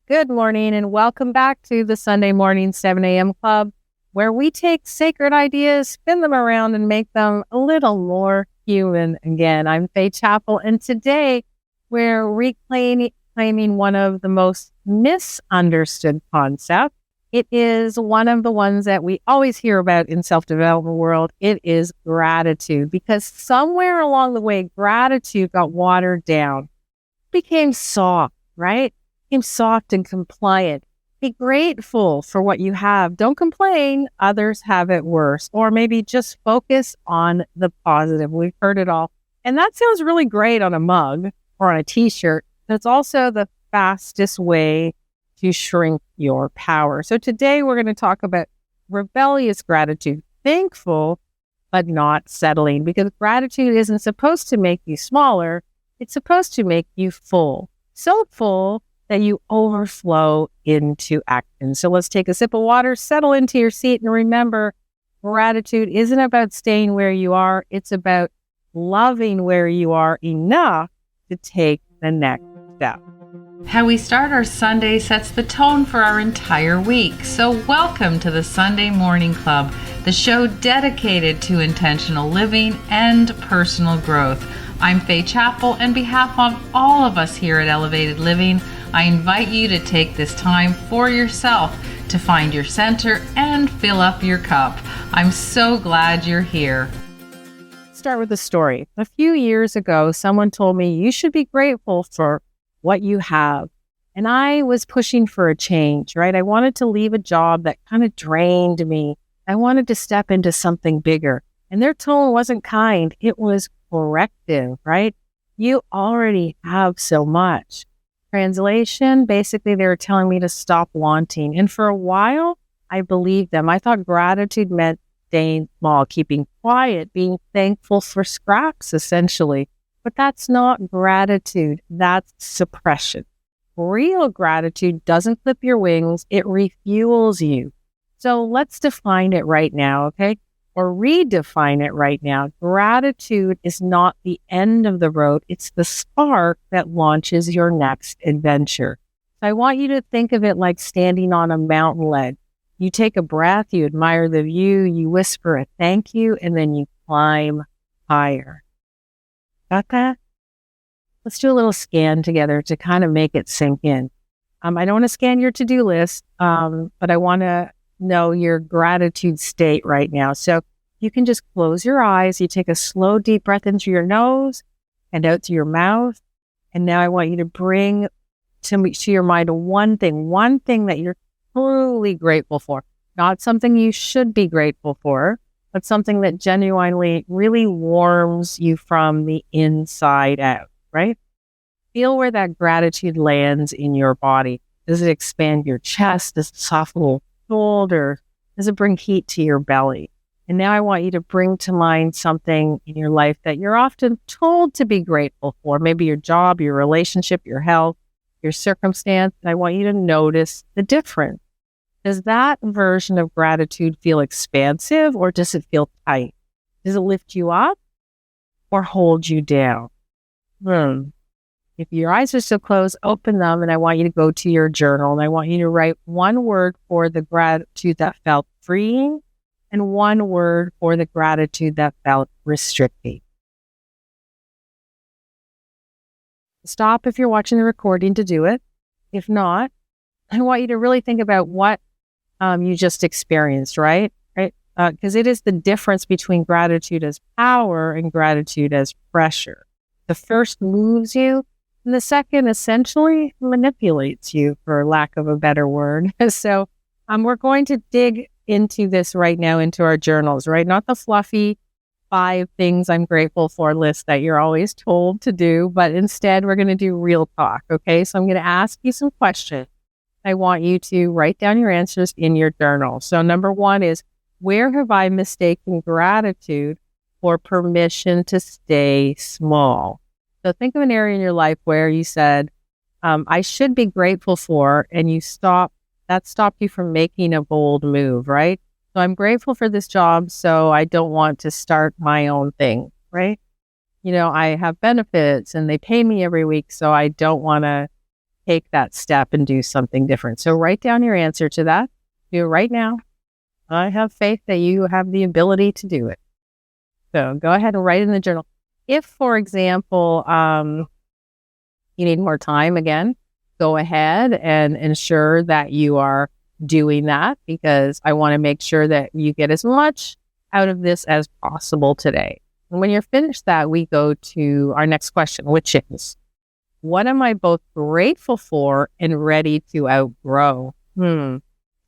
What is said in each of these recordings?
Good morning and welcome back to the Sunday morning 7 a.m. Club, where we take sacred ideas, spin them around, and make them a little more human again. I'm Faye Chappell, and today we're reclaiming one of the most misunderstood concepts. It is one of the ones that we always hear about in self-development world. It is gratitude, because somewhere along the way, gratitude got watered down, became soft, right? Became soft and compliant. Be grateful for what you have. Don't complain. Others have it worse. Or maybe just focus on the positive. We've heard it all. And that sounds really great on a mug or on a t-shirt. It's also the fastest way to shrink your power. So today we're going to talk about rebellious gratitude. Thankful, but not settling. Because gratitude isn't supposed to make you smaller. It's supposed to make you full. So full that you overflow into action. So let's take a sip of water, settle into your seat, and remember, gratitude isn't about staying where you are. It's about loving where you are enough to take the next step. How we start our Sunday sets the tone for our entire week. So welcome to the Sunday Morning Club, the show dedicated to intentional living and personal growth. I'm Faye Chappell, and on behalf of all of us here at Elevated Living, I invite you to take this time for yourself to find your center and fill up your cup. I'm so glad you're here. Start with a story. A few years ago, someone told me you should be grateful for what you have. And I was pushing for a change, right? I wanted to leave a job that kind of drained me. I wanted to step into something bigger. And their tone wasn't kind. It was corrective, right? You already have so much. Translation, basically they were telling me to stop wanting. And for a while, I believed them. I thought gratitude meant staying small, keeping quiet, being thankful for scraps, essentially. But that's not gratitude. That's suppression. Real gratitude doesn't clip your wings. It refuels you. So let's define it right now, okay? Or redefine it right now. Gratitude is not the end of the road. It's the spark that launches your next adventure. So I want you to think of it like standing on a mountain ledge. You take a breath, you admire the view, you whisper a thank you, and then you climb higher. Got that? Let's do a little scan together to kind of make it sink in. I don't want to scan your to-do list, but I want to know your gratitude state right now. So you can just close your eyes. You take a slow, deep breath into your nose and out through your mouth. And now I want you to bring to your mind one thing that you're truly grateful for. Not something you should be grateful for, but something that genuinely really warms you from the inside out, right? Feel where that gratitude lands in your body. Does it expand your chest? Does it soften your shoulder? Does it bring heat to your belly? And now I want you to bring to mind something in your life that you're often told to be grateful for. Maybe your job, your relationship, your health, your circumstance. And I want you to notice the difference. Does that version of gratitude feel expansive, or does it feel tight? Does it lift you up or hold you down? If your eyes are still closed, open them, and I want you to go to your journal, and I want you to write one word for the gratitude that felt freeing and one word for the gratitude that felt restricting. Stop if you're watching the recording to do it. If not, I want you to really think about what you just experienced, right? Because it is the difference between gratitude as power and gratitude as pressure. The first moves you, and the second essentially manipulates you, for lack of a better word. So we're going to dig into this right now, into our journals, right? Not the fluffy 5 things I'm grateful for list that you're always told to do, but instead we're going to do real talk, okay? So I'm going to ask you some questions. I want you to write down your answers in your journal. So number 1 is, where have I mistaken gratitude for permission to stay small? So think of an area in your life where you said, I should be grateful for, and that stopped you from making a bold move, right? So I'm grateful for this job, so I don't want to start my own thing, right? I have benefits and they pay me every week, so I don't want to take that step and do something different. So write down your answer to that. Do it right now. I have faith that you have the ability to do it. So go ahead and write in the journal. If, for example, you need more time again, go ahead and ensure that you are doing that, because I want to make sure that you get as much out of this as possible today. And when you're finished that, we go to our next question, which is, what am I both grateful for and ready to outgrow? So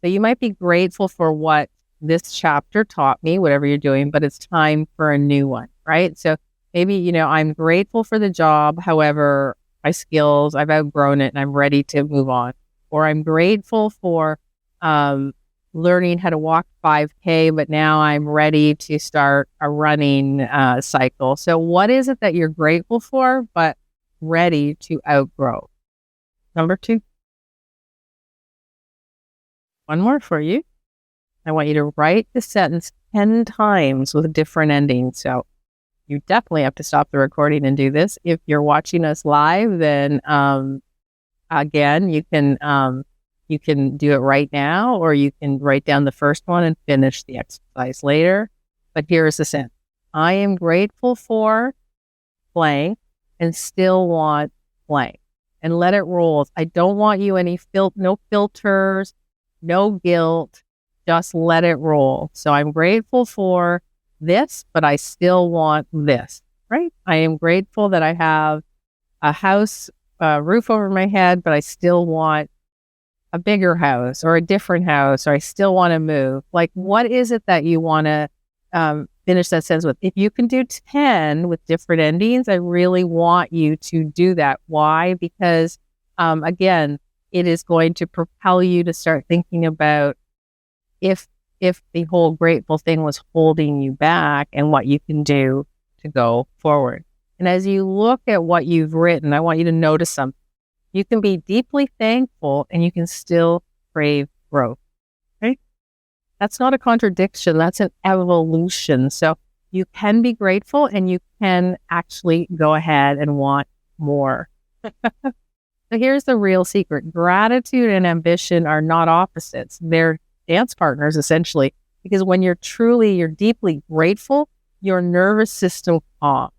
you might be grateful for what this chapter taught me, whatever you're doing, but it's time for a new one, right? So maybe, I'm grateful for the job. However, my skills, I've outgrown it and I'm ready to move on. Or I'm grateful for learning how to walk 5K, but now I'm ready to start a running cycle. So what is it that you're grateful for, but ready to outgrow? Number 2. One more for you. I want you to write the sentence 10 times with different endings. So you definitely have to stop the recording and do this. If you're watching us live, then again, you can do it right now, or you can write down the first one and finish the exercise later. But here's the sentence. I am grateful for blank and still want blank. And let it roll. I don't want you no filters, no guilt. Just let it roll. So I'm grateful for this, but I still want this, right? I am grateful that I have a house, roof over my head, but I still want a bigger house or a different house, or I still want to move. Like, what is it that you want to finish that sentence with? If you can do 10 with different endings, I really want you to do that. Why? Because, again, it is going to propel you to start thinking about if the whole grateful thing was holding you back and what you can do to go forward. And as you look at what you've written, I want you to notice something. You can be deeply thankful and you can still crave growth, right? That's not a contradiction. That's an evolution. So you can be grateful and you can actually go ahead and want more. So here's the real secret. Gratitude and ambition are not opposites. They're dance partners, essentially, because when you're deeply grateful, your nervous system calms.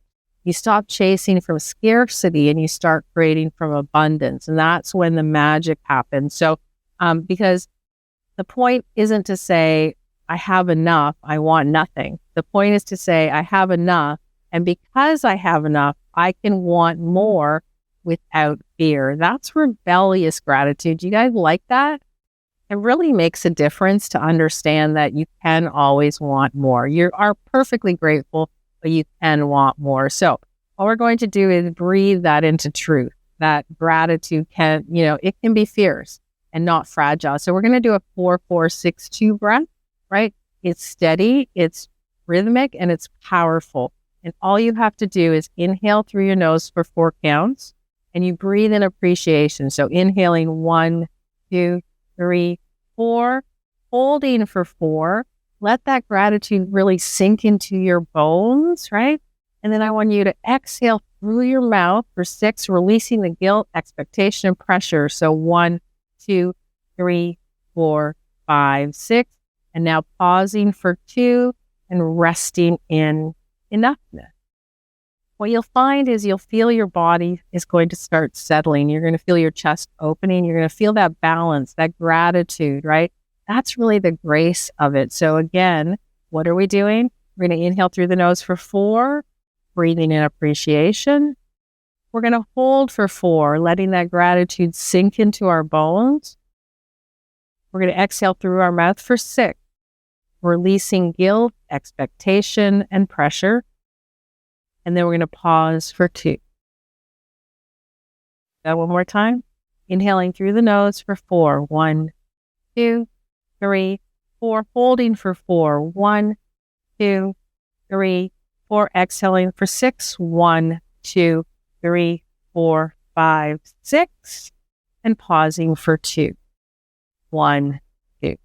You stop chasing from scarcity and you start creating from abundance. And that's when the magic happens. So, because the point isn't to say, I have enough, I want nothing. The point is to say, I have enough. And because I have enough, I can want more without fear. That's rebellious gratitude. Do you guys like that? It really makes a difference to understand that you can always want more. You are perfectly grateful, but you can want more. So what we're going to do is breathe that into truth, that gratitude can, it can be fierce and not fragile. So we're going to do a 4-4-6-2 breath, right? It's steady, it's rhythmic, and it's powerful. And all you have to do is inhale through your nose for 4 counts, and you breathe in appreciation. So inhaling 1, 2, 3, 4, holding for 4. Let that gratitude really sink into your bones, right? And then I want you to exhale through your mouth for 6, releasing the guilt, expectation, and pressure. So 1, 2, 3, 4, 5, 6. And now pausing for 2 and resting in enoughness. What you'll find is you'll feel your body is going to start settling. You're going to feel your chest opening. You're going to feel that balance, that gratitude, right? That's really the grace of it. So again, what are we doing? We're going to inhale through the nose for 4, breathing in appreciation. We're going to hold for 4, letting that gratitude sink into our bones. We're going to exhale through our mouth for 6, releasing guilt, expectation, and pressure. And then we're going to pause for 2. That one more time. Inhaling through the nose for 4. 1, 2, 3, 4. Holding for 4. 1, 2, 3, 4. Exhaling for 6. 1, 2, 3, 4, 5, 6. And pausing for 2. 1, 2.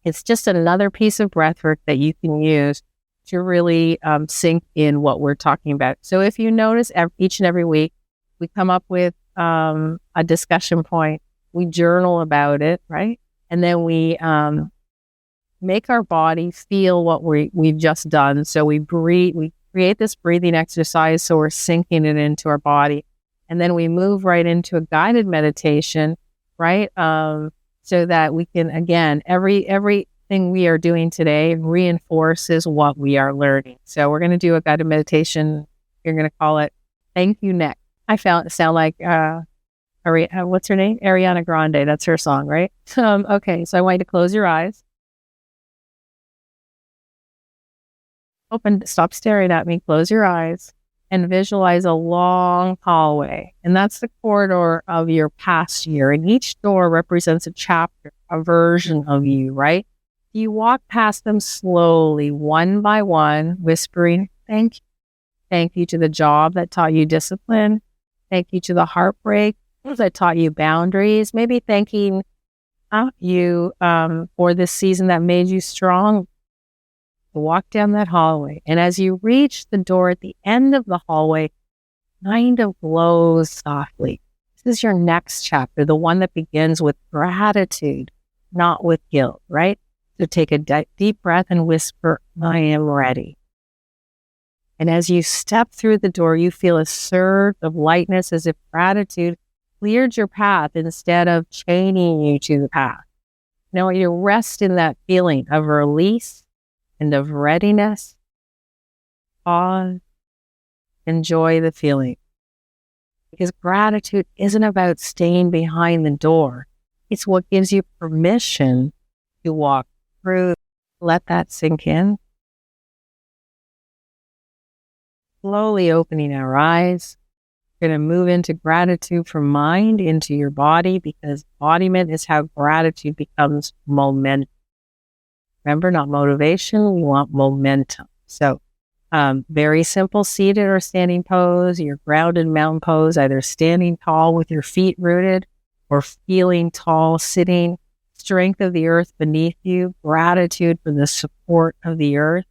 It's just another piece of breathwork that you can use to really sink in what we're talking about. So if you notice each and every week, we come up with a discussion point. We journal about it, right? And then we make our body feel what we've just done. So we breathe, we create this breathing exercise, so we're sinking it into our body. And then we move right into a guided meditation, right? So that we can, again, everything we are doing today reinforces what we are learning. So we're going to do a guided meditation. You're going to call it Thank You Next. I found it sound like, what's her name? Ariana Grande. That's her song, right? Okay, so I want you to close your eyes. Stop staring at me, close your eyes, and visualize a long hallway. And that's the corridor of your past year. And each door represents a chapter, a version of you, right? You walk past them slowly, one by one, whispering, thank you. Thank you to the job that taught you discipline. Thank you to the heartbreak that taught you boundaries. Maybe thanking you for this season that made you strong. Walk down that hallway. And as you reach the door at the end of the hallway, kind of glows softly. This is your next chapter, the one that begins with gratitude, not with guilt, right? So take a deep breath and whisper, I am ready. And as you step through the door, you feel a surge of lightness as if gratitude cleared your path instead of chaining you to the path. Now you rest in that feeling of release and of readiness. Pause. Enjoy the feeling. Because gratitude isn't about staying behind the door. It's what gives you permission to walk through. Let that sink in. Slowly opening our eyes. We're going to move into gratitude from mind into your body, because embodiment is how gratitude becomes momentum. Remember, not motivation, we want momentum. So very simple seated or standing pose, your grounded mountain pose, either standing tall with your feet rooted or feeling tall sitting, strength of the earth beneath you, gratitude for the support of the earth.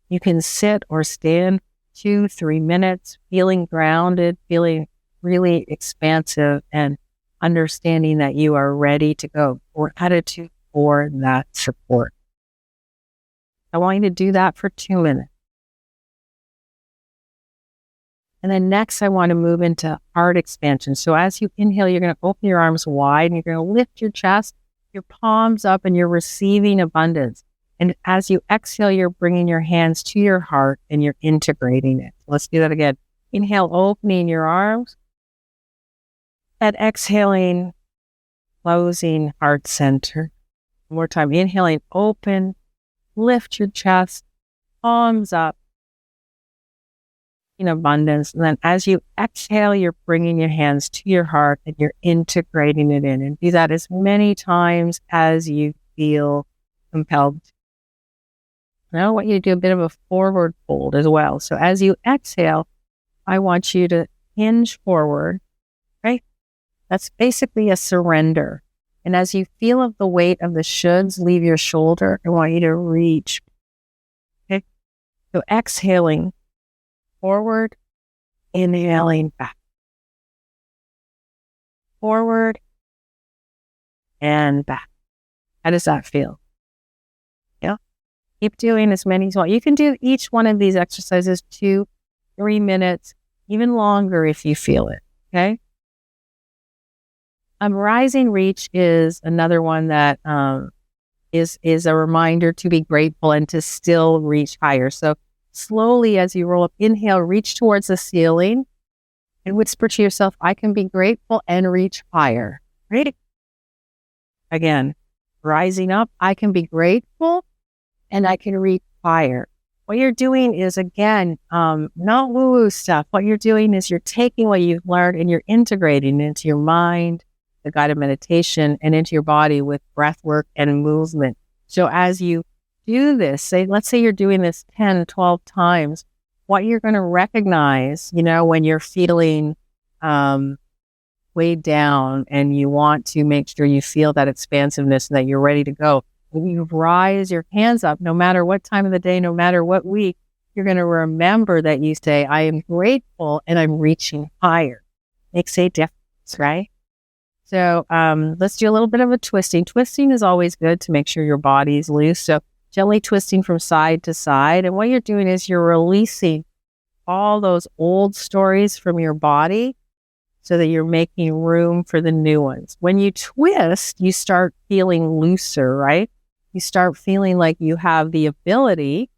You can sit or stand 2-3 minutes, feeling grounded, feeling really expansive, and understanding that you are ready to go. Gratitude for that support. I want you to do that for 2 minutes. And then next, I want to move into heart expansion. So as you inhale, you're going to open your arms wide and you're going to lift your chest, your palms up, and you're receiving abundance. And as you exhale, you're bringing your hands to your heart and you're integrating it. Let's do that again. Inhale, opening your arms. And exhaling, closing heart center. One more time. Inhaling, open, lift your chest, palms up in abundance. And then as you exhale, you're bringing your hands to your heart and you're integrating it in. And do that as many times as you feel compelled. Now I want you to do a bit of a forward fold as well. So as you exhale, I want you to hinge forward, right? That's basically a surrender. And as you feel of the weight of the shoulds leave your shoulder, I want you to reach. Okay? So exhaling forward, inhaling back. Forward and back. How does that feel? Yeah. Keep doing as many as you want. You can do each one of these exercises 2-3 minutes, even longer if you feel it. Okay? Rising reach is another one that is a reminder to be grateful and to still reach higher. So slowly as you roll up, inhale, reach towards the ceiling and whisper to yourself, I can be grateful and reach higher. Right? Again, rising up, I can be grateful and I can reach higher. What you're doing is, again, not woo-woo stuff. What you're doing is you're taking what you've learned and you're integrating it into your mind, the guided meditation, and into your body with breath work and movement. So as you do this, let's say you're doing this 10, 12 times, what you're going to recognize, when you're feeling weighed down and you want to make sure you feel that expansiveness and that you're ready to go, when you rise your hands up, no matter what time of the day, no matter what week, you're going to remember that you say, I am grateful and I'm reaching higher. makes a difference, right? So let's do a little bit of a twisting. Twisting is always good to make sure your body is loose. So gently twisting from side to side. And what you're doing is you're releasing all those old stories from your body so that you're making room for the new ones. When you twist, you start feeling looser, right? You start feeling like you have the ability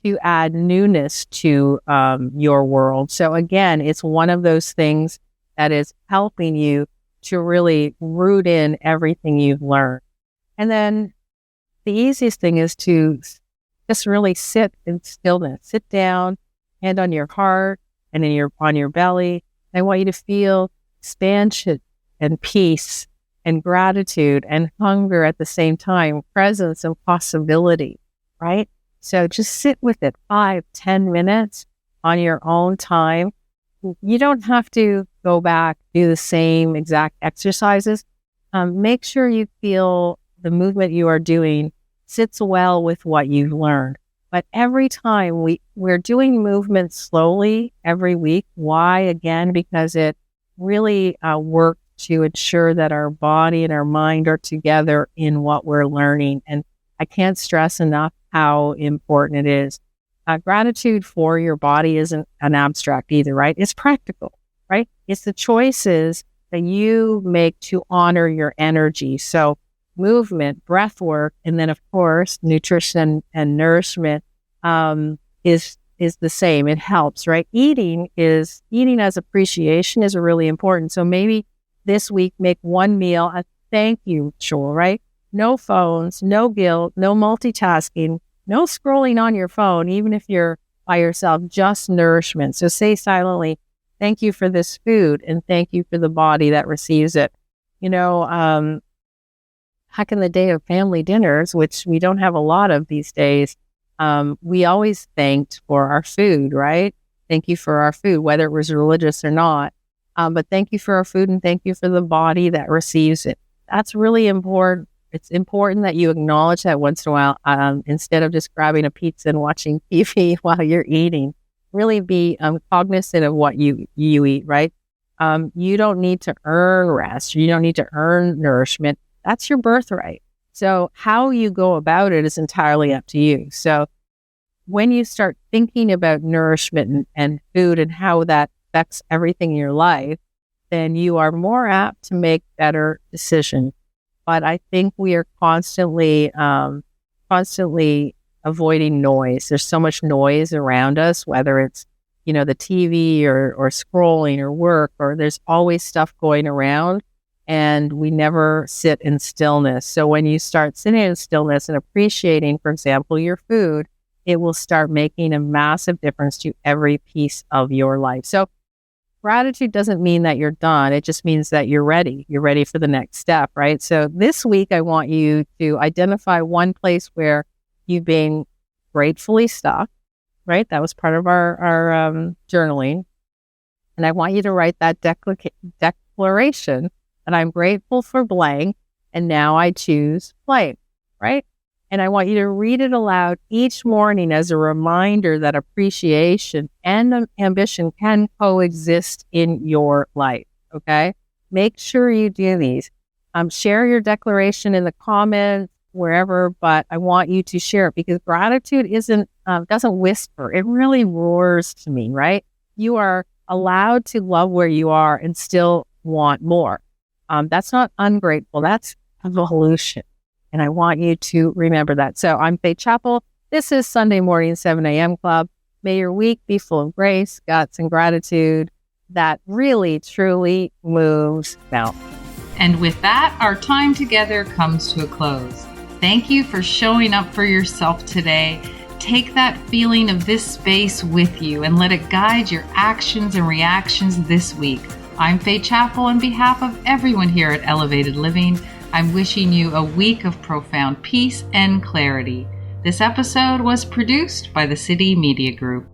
to add newness to your world. So again, it's one of those things that is helping you to really root in everything you've learned. And then the easiest thing is to just really sit in stillness. Sit down, hand on your heart and on your belly. I want you to feel expansion and peace and gratitude and hunger at the same time, presence and possibility, right? So just sit with it 5-10 minutes on your own time. You don't have to go back, do the same exact exercises. Make sure you feel the movement you are doing sits well with what you've learned. But every time we're doing movement slowly every week. Why? Again, because it really works to ensure that our body and our mind are together in what we're learning. And I can't stress enough how important it is. Gratitude for your body isn't an abstract either, right? It's practical, right? It's the choices that you make to honor your energy. So movement, breath work, and then of course, nutrition and nourishment is the same. It helps, right? Eating as appreciation is really important. So maybe this week, make one meal a thank you ritual, right? No phones, no guilt, no multitasking, no scrolling on your phone, even if you're by yourself, just nourishment. So say silently, thank you for this food and thank you for the body that receives it. Back in the day of family dinners, which we don't have a lot of these days, we always thanked for our food, right? Thank you for our food, whether it was religious or not. But thank you for our food and thank you for the body that receives it. That's really important. It's important that you acknowledge that once in a while, instead of just grabbing a pizza and watching TV while you're eating. Really be cognizant of what you eat, right? You don't need to earn rest. You don't need to earn nourishment. That's your birthright. So how you go about it is entirely up to you. So when you start thinking about nourishment and food and how that affects everything in your life, then you are more apt to make better decisions. But I think we are constantly avoiding noise. There's so much noise around us, whether it's, the TV or scrolling or work, or there's always stuff going around and we never sit in stillness. So when you start sitting in stillness and appreciating, for example, your food, it will start making a massive difference to every piece of your life. So gratitude doesn't mean that you're done. It just means that you're ready. You're ready for the next step, right? So this week, I want you to identify one place where you've been gratefully stuck, right? That was part of our journaling. And I want you to write that declaration that I'm grateful for blank, and now I choose blank, right? And I want you to read it aloud each morning as a reminder that appreciation and ambition can coexist in your life, okay? Make sure you do these. Share your declaration in the comments, wherever, but I want you to share it because gratitude doesn't whisper. It really roars to me, right? You are allowed to love where you are and still want more. That's not ungrateful. That's evolution. And I want you to remember that. So I'm Faith Chappell. This is Sunday Morning 7 a.m. Club. May your week be full of grace, guts, and gratitude that really, truly moves mountains. And with that, our time together comes to a close. Thank you for showing up for yourself today. Take that feeling of this space with you and let it guide your actions and reactions this week. I'm Faith Chappell on behalf of everyone here at Elevated Living. I'm wishing you a week of profound peace and clarity. This episode was produced by the City Media Group.